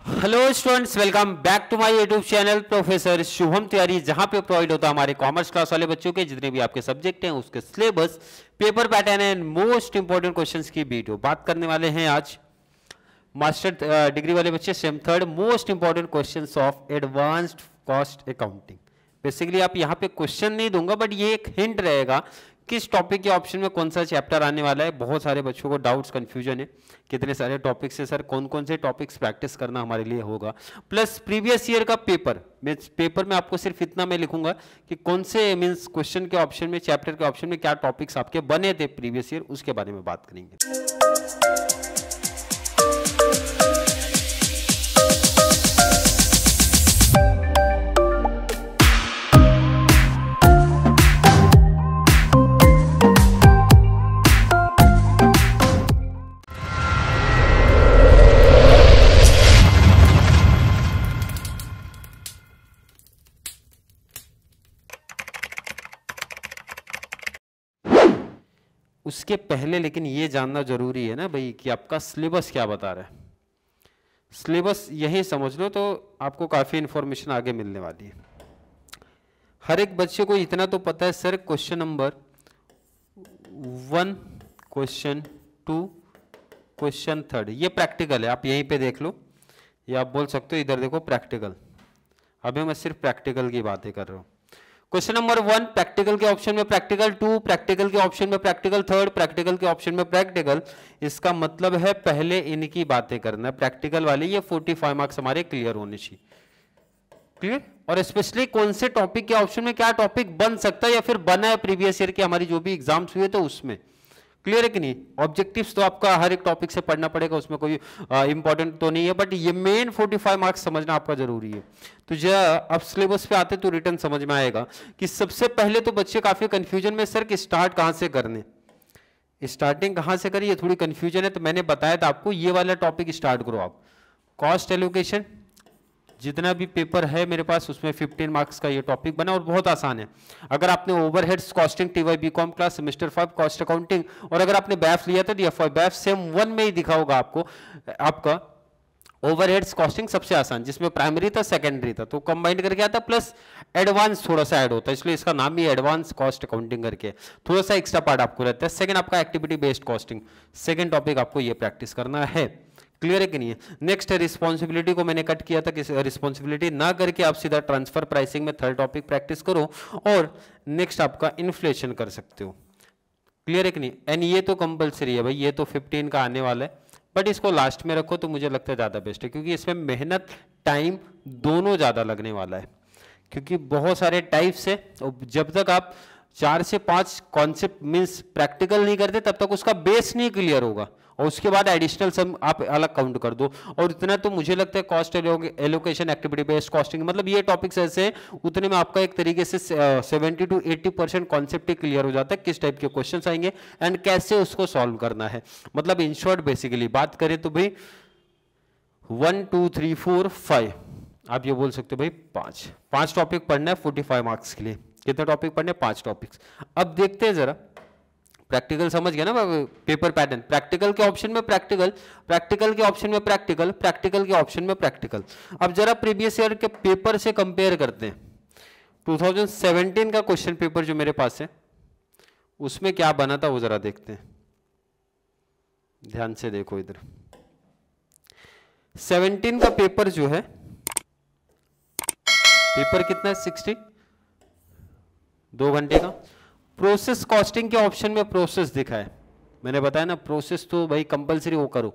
Hello students, welcome back to my YouTube channel professor Shubham Tiwari, जहां पे provide होता है हमारे कॉमर्स क्लास वाले बच्चों के जितने भी आपके सब्जेक्ट हैं उसके syllabus, paper pattern and most important questions की वीडियो बात करने वाले हैं आज मास्टर डिग्री वाले बच्चे same third most important questions of advanced cost accounting. Basically आप यहाँ पे क्वेश्चन नहीं दूंगा बट ये एक हिंट रहेगा किस टॉपिक के ऑप्शन में कौन सा चैप्टर आने वाला है। बहुत सारे बच्चों को डाउट्स कंफ्यूजन है कितने सारे टॉपिक्स है सर, कौन कौन से टॉपिक्स प्रैक्टिस करना हमारे लिए होगा, प्लस प्रीवियस ईयर का पेपर में आपको सिर्फ इतना मैं लिखूंगा कि कौन से मींस क्वेश्चन के ऑप्शन में, चैप्टर के ऑप्शन में क्या टॉपिक्स आपके बने थे प्रीवियस ईयर, उसके बारे में बात करेंगे। उसके पहले लेकिन ये जानना जरूरी है ना भाई कि आपका सिलेबस क्या बता रहा है। सिलेबस यही समझ लो तो आपको काफ़ी इंफॉर्मेशन आगे मिलने वाली है। हर एक बच्चे को इतना तो पता है sir, question number 1, question 2, question 3 ये प्रैक्टिकल है, आप यहीं पे देख लो, या आप बोल सकते हो इधर देखो प्रैक्टिकल। अभी मैं सिर्फ प्रैक्टिकल की बातें कर रहा हूँ। क्वेश्चन नंबर 1 प्रैक्टिकल के ऑप्शन में प्रैक्टिकल, 2 प्रैक्टिकल के ऑप्शन में प्रैक्टिकल, 3 प्रैक्टिकल के ऑप्शन में प्रैक्टिकल। इसका मतलब है पहले इनकी बातें करना है, प्रैक्टिकल वाले ये 45 मार्क्स हमारे क्लियर होने चाहिए। क्लियर? और स्पेशली कौन से टॉपिक के ऑप्शन में क्या टॉपिक बन सकता है या फिर बना है प्रीवियस ईयर के हमारी जो भी एग्जाम्स हुए तो उसमें। क्लियर है कि नहीं? ऑब्जेक्टिव्स तो आपका हर एक टॉपिक से पढ़ना पड़ेगा, उसमें कोई इंपॉर्टेंट तो नहीं है, बट ये मेन 45 मार्क्स समझना आपका जरूरी है। तो जब अब सिलेबस पे आते तो रिटर्न समझ में आएगा कि सबसे पहले तो बच्चे काफी कंफ्यूजन में सर कि स्टार्ट कहां से करने, स्टार्टिंग कहां से करिए, थोड़ी कंफ्यूजन है। तो मैंने बताया था आपको ये वाला टॉपिक स्टार्ट करो आप। कॉस्ट एलोकेशन जितना भी पेपर है मेरे पास उसमें 15 मार्क्स का ये टॉपिक बना और बहुत आसान है। अगर आपने overheads costing TY BCom class semester 5 cost accounting, और अगर आपने बैफ लिया था तो बैफ सेम 1 में ही दिखा होगा आपको। आपका ओवरहेड्स कॉस्टिंग सबसे आसान, जिसमें प्राइमरी था सेकेंडरी था तो कंबाइंड करके आता, प्लस एडवांस थोड़ा सा ऐड होता है, इसलिए इसका नाम भी एडवांस कॉस्ट अकाउंटिंग करके थोड़ा सा एक्स्ट्रा पार्ट आपको रहता है। सेकंड आपका activity based costing, second topic आपको ये प्रैक्टिस करना है। क्लियर है कि नहीं है? नेक्स्ट है रिस्पॉन्सिबिलिटी को मैंने कट किया था कि रिस्पॉन्सिबिलिटी ना करके आप सीधा ट्रांसफर प्राइसिंग में थर्ड टॉपिक प्रैक्टिस करो, और नेक्स्ट आपका इन्फ्लेशन कर सकते हो। क्लियर है कि नहीं? एंड ये तो कंपलसरी है भाई, ये तो 15 का आने वाला है, बट इसको लास्ट में रखो तो मुझे लगता है ज़्यादा बेस्ट है, क्योंकि इसमें मेहनत टाइम दोनों ज़्यादा लगने वाला है, क्योंकि बहुत सारे टाइप्स है। जब तक आप 4 से 5 कॉन्सेप्ट मीन्स प्रैक्टिकल नहीं करते तब तक उसका बेस नहीं क्लियर होगा, और उसके बाद एडिशनल सम आप अलग काउंट कर दो। और इतना तो मुझे लगता है cost allocation activity based costing, मतलब ये टॉपिक्स ऐसे हैं उतने में आपका एक तरीके से 70 to 80% कॉन्सेप्ट ही क्लियर हो जाता है, किस टाइप के क्वेश्चंस आएंगे एंड कैसे उसको सॉल्व करना है। मतलब इन शॉर्ट बेसिकली बात करें तो भाई 1 2 3 4 5 आप ये बोल सकते हो भाई 5 टॉपिक पढ़ना है 45 मार्क्स के लिए। कितने टॉपिक पढ़ने? 5 टॉपिक्स। अब देखते हैं जरा, प्रैक्टिकल समझ गया ना पेपर पैटर्न, प्रैक्टिकल के ऑप्शन में प्रैक्टिकल, प्रैक्टिकल के ऑप्शन में प्रैक्टिकल, प्रैक्टिकल के ऑप्शन में प्रैक्टिकल। अब जरा प्रीवियस ईयर के पेपर से कंपेयर करते हैं। 2017 का क्वेश्चन पेपर जो मेरे पास है उसमें क्या बना था वो जरा देखते हैं, ध्यान से देखो इधर। 17 का पेपर जो है, पेपर कितना है? 60, 2 घंटे का। प्रोसेस कॉस्टिंग के ऑप्शन में प्रोसेस दिखा है, मैंने बताया ना प्रोसेस तो भाई कंपलसरी वो करो।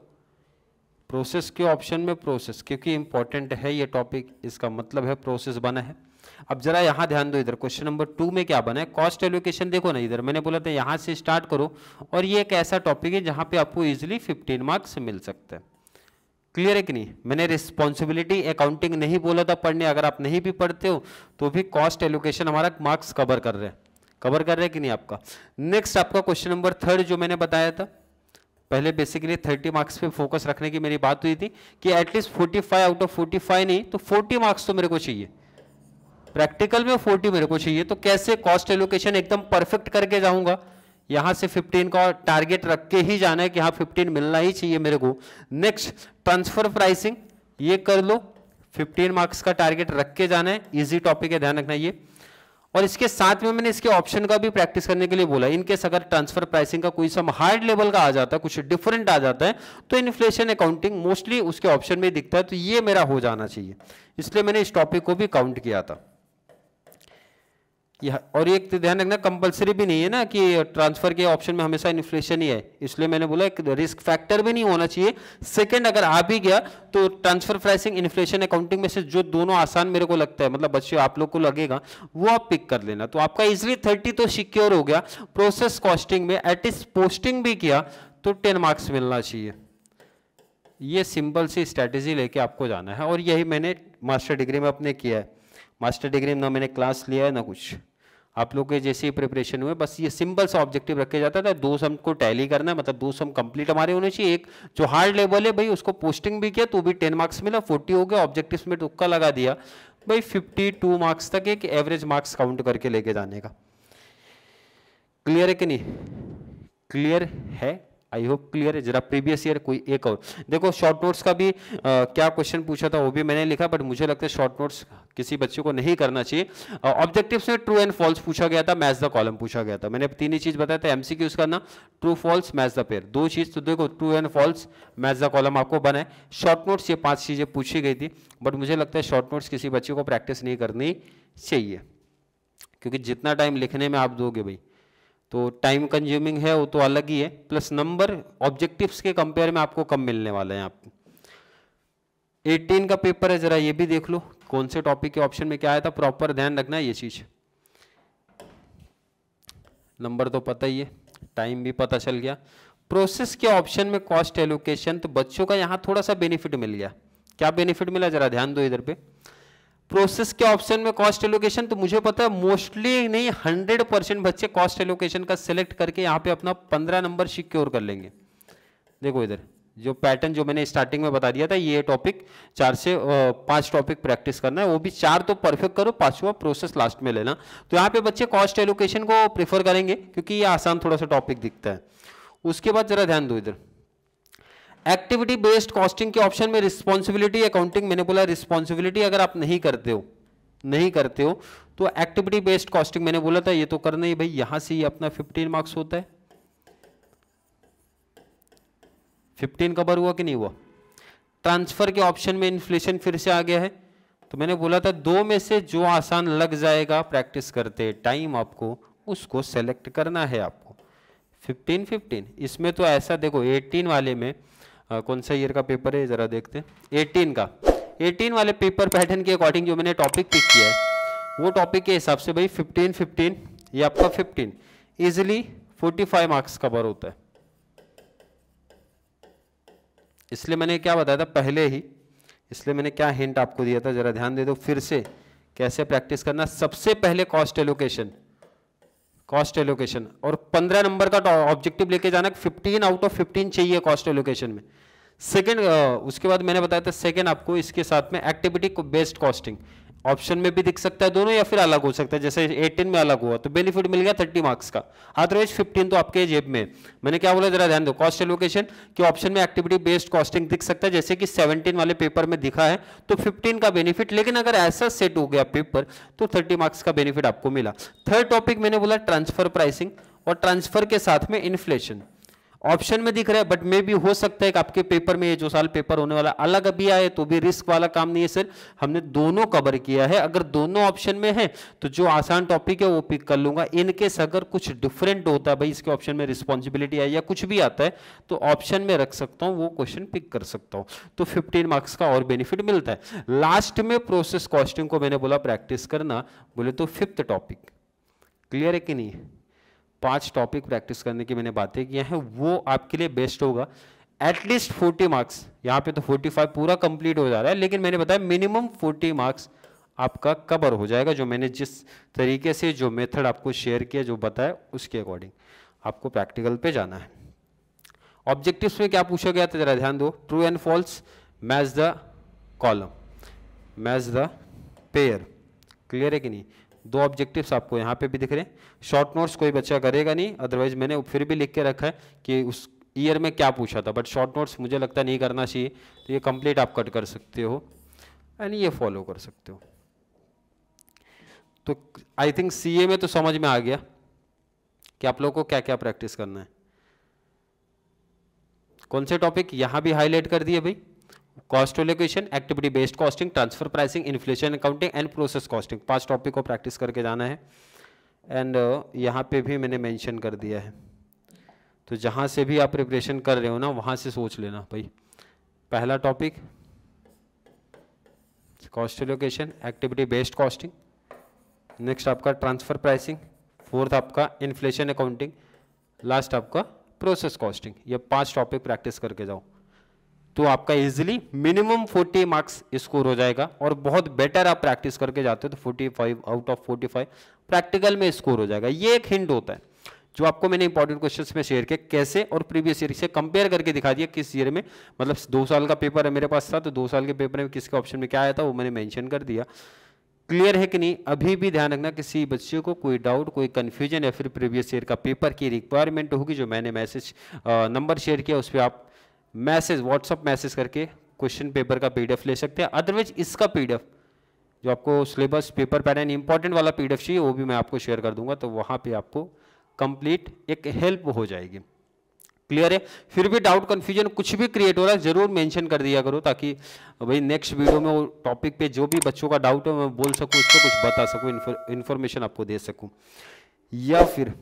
प्रोसेस के ऑप्शन में प्रोसेस, क्योंकि इंपॉर्टेंट है ये टॉपिक, इसका मतलब है प्रोसेस बना है। अब जरा यहां ध्यान दो, इधर क्वेश्चन नंबर 2 में क्या बना है? Cost allocation. देखो ना इधर मैंने बोला था यहां से स्टार्ट करो, और ये एक ऐसा टॉपिक है जहां पे आपको इजिली 15 मार्क्स मिल सकते हैं। क्लियर है कि नहीं? मैंने रिस्पॉन्सिबिलिटी अकाउंटिंग नहीं बोला था पढ़ने, अगर आप नहीं भी पढ़ते हो तो भी कॉस्ट एलोकेशन हमारा मार्क्स कवर कर रहे हैं कि नहीं आपका। नेक्स्ट आपका क्वेश्चन नंबर 3 जो मैंने बताया था, पहले बेसिकली 30 मार्क्स पे फोकस रखने की मेरी बात हुई थी कि एटलीस्ट 45 आउट ऑफ 45 नहीं तो 40 मार्क्स तो मेरे को चाहिए। प्रैक्टिकल में 40 मेरे को चाहिए, तो कैसे कॉस्ट एलोकेशन एकदम परफेक्ट करके जाऊंगा, यहां से 15 का टारगेट रख के ही जाना है कि हाँ 15 मिलना ही चाहिए मेरे को। नेक्स्ट ट्रांसफर प्राइसिंग, ये कर लो, 15 मार्क्स का टारगेट रख के जाना है, इजी टॉपिक है, ध्यान रखना ये। और इसके साथ में मैंने इसके ऑप्शन का भी प्रैक्टिस करने के लिए बोला, इनकेस अगर ट्रांसफर प्राइसिंग का कोई सम हार्ड लेवल का आ जाता है, कुछ डिफरेंट आ जाता है, तो इन्फ्लेशन अकाउंटिंग मोस्टली उसके ऑप्शन में दिखता है, तो ये मेरा हो जाना चाहिए, इसलिए मैंने इस टॉपिक को भी काउंट किया था। और एक तो ध्यान रखना, कंपलसरी भी नहीं है ना कि ट्रांसफर के ऑप्शन में हमेशा इन्फ्लेशन ही है, इसलिए मैंने बोला एक रिस्क फैक्टर भी नहीं होना चाहिए। सेकंड, अगर आ भी गया तो ट्रांसफर प्राइसिंग इन्फ्लेशन अकाउंटिंग में से जो दोनों आसान मेरे को लगता है, मतलब बच्चे आप लोग को लगेगा, वो आप पिक कर लेना, तो आपका इजिली 30 तो सिक्योर हो गया। प्रोसेस कॉस्टिंग में एटलीस्ट पोस्टिंग भी किया तो 10 मार्क्स मिलना चाहिए। ये सिंपल सी स्ट्रैटेजी लेके आपको जाना है, और यही मैंने मास्टर डिग्री में अपने किया है। मास्टर डिग्री में ना मैंने क्लास लिया है ना कुछ, आप लोग के जैसे ही प्रिपरेशन हुए, बस ये सिंपल सा ऑब्जेक्टिव रखे जाता था, 2 सम को टैली करना है, मतलब 2 सम कंप्लीट हमारे होने चाहिए। एक जो हार्ड लेवल है भाई उसको पोस्टिंग भी किया तो भी 10 मार्क्स मिला, 40 हो गया। ऑब्जेक्टिव्स में तुक्का लगा दिया भाई, 52 मार्क्स तक एक एवरेज मार्क्स काउंट करके लेके जाने का। क्लियर है कि नहीं? क्लियर है, आई होप क्लियर है। जरा प्रीवियस ईयर कोई एक और देखो, शॉर्ट नोट्स का भी क्या क्वेश्चन पूछा था वो भी मैंने लिखा, बट मुझे लगता है शॉर्ट नोट्स किसी बच्चे को नहीं करना चाहिए। ऑब्जेक्टिव्स में ट्रू एंड फॉल्स पूछा गया था, मैच द कॉलम पूछा गया था, मैंने 3 ही चीज बताया था। एमसीक्यूज करना, true false match the pair, 2 चीज, तो देखो true and false match the column आपको बना है। शॉर्ट नोट्स ये 5 चीजें पूछी गई थी, बट मुझे लगता है शॉर्ट नोट्स किसी बच्चे को प्रैक्टिस नहीं करनी चाहिए, क्योंकि जितना टाइम लिखने में आप दोगे भाई तो टाइम कंज्यूमिंग है, वो तो अलग ही है, प्लस नंबर ऑब्जेक्टिव्स के कंपेयर में आपको कम मिलने वाले हैं। आपको 18 का पेपर है, जरा ये भी देख लो कौन से टॉपिक के ऑप्शन में क्या आया था, प्रॉपर ध्यान रखना है ये चीज। नंबर तो पता ही है, टाइम भी पता चल गया। प्रोसेस के ऑप्शन में कॉस्ट एलोकेशन, तो बच्चों का यहां थोड़ा सा बेनिफिट मिल गया। क्या बेनिफिट मिला, जरा ध्यान दो इधर पे। प्रोसेस के ऑप्शन में कॉस्ट एलोकेशन, तो मुझे पता है मोस्टली नहीं 100% बच्चे कॉस्ट एलोकेशन का सिलेक्ट करके यहाँ पे अपना 15 नंबर सिक्योर कर लेंगे। देखो इधर जो पैटर्न जो मैंने स्टार्टिंग में बता दिया था, ये टॉपिक 4 से 5 टॉपिक प्रैक्टिस करना है, वो भी 4 तो परफेक्ट करो, 5वां प्रोसेस लास्ट में लेना। तो यहाँ पे बच्चे कॉस्ट एलोकेशन को प्रेफर करेंगे क्योंकि ये आसान थोड़ा सा टॉपिक दिखता है। उसके बाद जरा ध्यान दो इधर, एक्टिविटी बेस्ड कॉस्टिंग के ऑप्शन में रिस्पॉन्सिबिलिटी अकाउंटिंग, मैंने बोला रिस्पॉन्सिबिलिटी अगर आप नहीं करते हो तो एक्टिविटी बेस्ड कॉस्टिंग मैंने बोला था ये तो करना ही भाई। यहां से ही अपना 15 मार्क्स होता है, 15 कवर हुआ कि नहीं हुआ। ट्रांसफर के ऑप्शन में इन्फ्लेशन फिर से आ गया है, तो मैंने बोला था 2 में से जो आसान लग जाएगा प्रैक्टिस करते टाइम आपको उसको सेलेक्ट करना है आपको। 15 इसमें तो ऐसा देखो 18 वाले में कौन सा ईयर का पेपर है जरा देखते हैं। 18 वाले पेपर पैटर्न के अकॉर्डिंग जो मैंने टॉपिक पिक किया है वो टॉपिक के हिसाब से भाई 15 ये आपका 15 इजिली 45 मार्क्स कवर होता है। इसलिए मैंने क्या बताया था पहले ही, इसलिए मैंने क्या हिंट आपको दिया था, जरा ध्यान दे दो फिर से कैसे प्रैक्टिस करना। सबसे पहले कॉस्ट एलोकेशन और 15 नंबर का ऑब्जेक्टिव लेके जाना, 15 आउट ऑफ 15 चाहिए कॉस्ट एलोकेशन में। सेकंड, उसके बाद मैंने बताया था सेकंड आपको इसके साथ में एक्टिविटी बेस्ड कॉस्टिंग, ऑप्शन में भी दिख सकता है दोनों या फिर अलग हो सकता है, जैसे 18 में अलग हुआ तो बेनिफिट मिल गया 30 मार्क्स का, अदरवाइज 15 तो आपके जेब में। मैंने क्या बोला जरा ध्यान दो, कॉस्ट एलोकेशन के ऑप्शन में एक्टिविटी बेस्ड कॉस्टिंग दिख सकता है जैसे कि 17 वाले पेपर में दिखा है, तो 15 का बेनिफिट, लेकिन अगर ऐसा सेट हो गया पेपर तो 30 मार्क्स का बेनिफिट आपको मिला। थर्ड टॉपिक मैंने बोला ट्रांसफर प्राइसिंग, और ट्रांसफर के साथ में इन्फ्लेशन ऑप्शन में दिख रहा है, बट मे भी हो सकता है कि आपके पेपर में ये जो साल पेपर होने वाला अलग अभी आए तो भी रिस्क वाला काम नहीं है सर, हमने दोनों कवर किया है। अगर दोनों ऑप्शन में है तो जो आसान टॉपिक है वो पिक कर लूंगा। इनकेस अगर कुछ डिफरेंट होता है भाई, इसके ऑप्शन में रिस्पॉन्सिबिलिटी आई या कुछ भी आता है तो ऑप्शन में रख सकता हूं, वो क्वेश्चन पिक कर सकता हूं, तो 15 मार्क्स का और बेनिफिट मिलता है। लास्ट में प्रोसेस कॉस्टिंग को मैंने बोला प्रैक्टिस करना, बोले तो 5th टॉपिक। क्लियर है कि नहीं? 5 टॉपिक प्रैक्टिस करने की मैंने बातें की हैं, वो आपके लिए बेस्ट होगा। एटलीस्ट 40 मार्क्स, यहाँ पे तो 45 पूरा कंप्लीट हो जा रहा है, लेकिन मैंने बताया मिनिमम 40 मार्क्स आपका कवर हो जाएगा, जो मैंने जिस तरीके से जो मेथड आपको शेयर किया, जो बताया उसके अकॉर्डिंग आपको प्रैक्टिकल पे जाना है। ऑब्जेक्टिव्स में क्या पूछा गया था जरा ध्यान दो, true and false, match the column, match the pair. Clear है कि नहीं? 2 ऑब्जेक्टिव्स आपको यहाँ पे भी दिख रहे हैं। शॉर्ट नोट्स कोई बच्चा करेगा नहीं, अदरवाइज मैंने फिर भी लिख के रखा है कि उस ईयर में क्या पूछा था, बट शॉर्ट नोट्स मुझे लगता नहीं करना चाहिए, तो ये कंप्लीट आप कट कर सकते हो एंड ये फॉलो कर सकते हो। तो आई थिंक सीए में तो समझ में आ गया कि आप लोगों को क्या क्या प्रैक्टिस करना है। कौन से टॉपिक यहां भी हाईलाइट कर दिए भाई, cost allocation, activity based costing, transfer pricing, inflation accounting and process costing, 5 topic को प्रैक्टिस करके जाना है। एंड यहाँ पे भी मैंने मेंशन कर दिया है, तो जहाँ से भी आप प्रिपरेशन कर रहे हो ना वहाँ से सोच लेना भाई। पहला topic cost allocation, activity based costing, next आपका ट्रांसफर प्राइसिंग, फोर्थ आपका इन्फ्लेशन अकाउंटिंग, लास्ट आपका प्रोसेस कॉस्टिंग। ये 5 टॉपिक प्रैक्टिस करके जाओ तो आपका इजीली मिनिमम 40 मार्क्स स्कोर हो जाएगा, और बहुत बेटर आप प्रैक्टिस करके जाते हो तो 45 आउट ऑफ 45 प्रैक्टिकल में स्कोर हो जाएगा। ये एक हिंट होता है जो आपको मैंने इंपॉर्टेंट क्वेश्चंस में शेयर किया, कैसे और प्रीवियस ईयर से कंपेयर करके दिखा दिया किस ईयर में, मतलब 2 साल का पेपर है मेरे पास था, तो 2 साल के पेपर में किसके ऑप्शन में क्या आया था वो मैंने मेंशन कर दिया। क्लियर है कि नहीं? अभी भी ध्यान रखना, किसी बच्चे को कोई डाउट, कोई कंफ्यूजन या फिर प्रीवियस ईयर का पेपर की रिक्वायरमेंट होगी, जो मैंने मैसेज नंबर शेयर किया उस पर आप मैसेज व्हाट्सअप मैसेज करके क्वेश्चन पेपर का पीडीएफ ले सकते हैं। अदरवाइज इसका पीडीएफ जो आपको सिलेबस पेपर पैटर्न इंपॉर्टेंट वाला पीडीएफ चाहिए वो भी मैं आपको शेयर कर दूंगा, तो वहाँ पे आपको कंप्लीट एक हेल्प हो जाएगी। क्लियर है? फिर भी डाउट कंफ्यूजन कुछ भी क्रिएट हो रहा है जरूर मेंशन कर दिया करो, ताकि भाई नेक्स्ट वीडियो में वो टॉपिक पे जो भी बच्चों का डाउट है मैं बोल सकूं, उसको कुछ बता सकूं, इन्फॉर्मेशन आपको दे सकूं। या फिर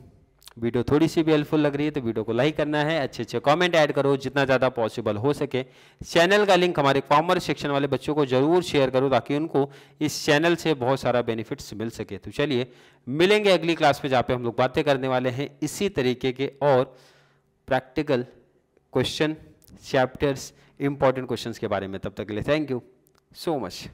वीडियो थोड़ी सी भी हेल्पफुल लग रही है तो वीडियो को लाइक करना है, अच्छे अच्छे कमेंट ऐड करो जितना ज़्यादा पॉसिबल हो सके। चैनल का लिंक हमारे कॉमर्स सेक्शन वाले बच्चों को जरूर शेयर करो ताकि उनको इस चैनल से बहुत सारा बेनिफिट्स मिल सके। तो चलिए मिलेंगे अगली क्लास में जहाँ पे हम लोग बातें करने वाले हैं इसी तरीके के और practical question, chapters, important questions के बारे में। तब तक के लिए थैंक यू सो मच।